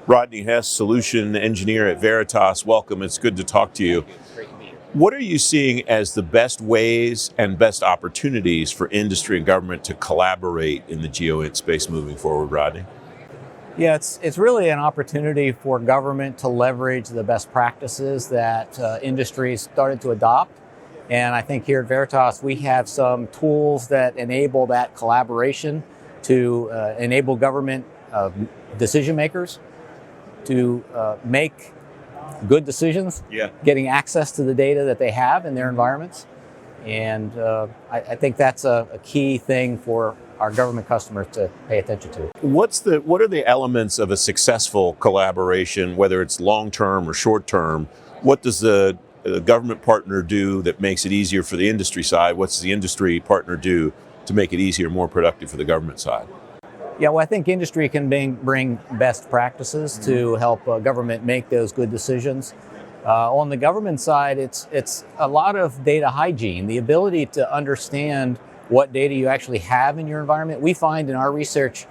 Rodney Hess, Solution Engineer at Veritas. Welcome. It's good to talk to you. What are you seeing as the best ways and best opportunities for industry and government to collaborate in the GEOINT space moving forward, Rodney? Yeah, it's really an opportunity for government to leverage the best practices that industry started to adopt. And I think here at Veritas, we have some tools that enable that collaboration to enable government decision makers to make good decisions, getting access to the data that they have in their environments. And I think that's a key thing for our government customers to pay attention to. What are the elements of a successful collaboration, whether it's long-term or short-term? What does the government partner do that makes it easier for the industry side? What's the industry partner do to make it easier, more productive for the government side? Yeah, well, I think industry can bring best practices to help government make those good decisions. On the government side, it's a lot of data hygiene, the ability to understand what data you actually have in your environment. We find in our research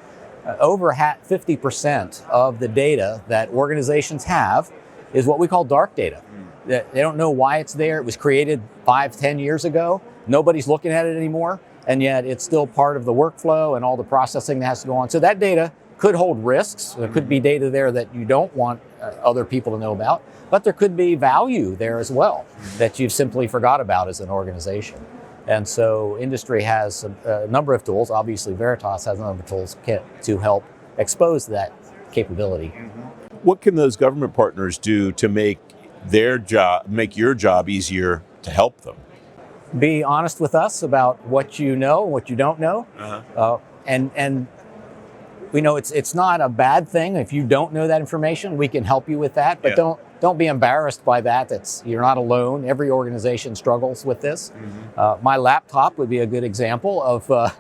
over 50% of the data that organizations have is what we call dark data. They don't know why it's there. It was created 5-10 years ago. Nobody's looking at it anymore, and yet it's still part of the workflow and all the processing that has to go on. So that data could hold risks. There could be data there that you don't want other people to know about, but there could be value there as well that you've simply forgot about as an organization. And so industry has a number of tools. Obviously, Veritas has a number of tools to help expose that capability. What can those government partners do to make your job easier to help them? Be honest with us about what you know and what you don't know. And we know it's not a bad thing if you don't know that information. We can help you with that, but don't be embarrassed by that. You're not alone. Every organization struggles with this. My laptop would be a good example of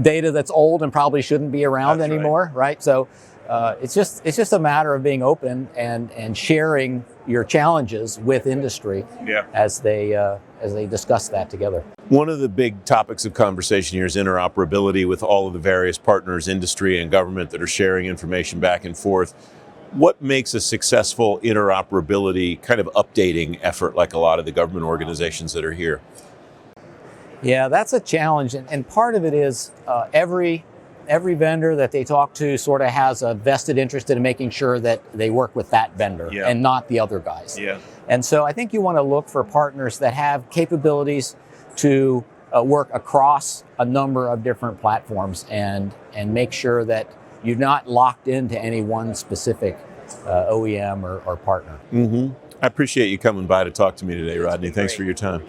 data that's old and probably shouldn't be around anymore, right? So it's just a matter of being open and sharing your challenges with industry as they discuss that together. One of the big topics of conversation here is interoperability with all of the various partners, industry and government, that are sharing information back and forth. What makes a successful interoperability kind of updating effort like a lot of the government organizations that are here? Yeah, that's a challenge. And part of it is every vendor that they talk to sort of has a vested interest in making sure that they work with that vendor and not the other guys. And so I think you want to look for partners that have capabilities to work across a number of different platforms and make sure that you're not locked into any one specific OEM or partner. I appreciate you coming by to talk to me today, Rodney. Thanks for your time.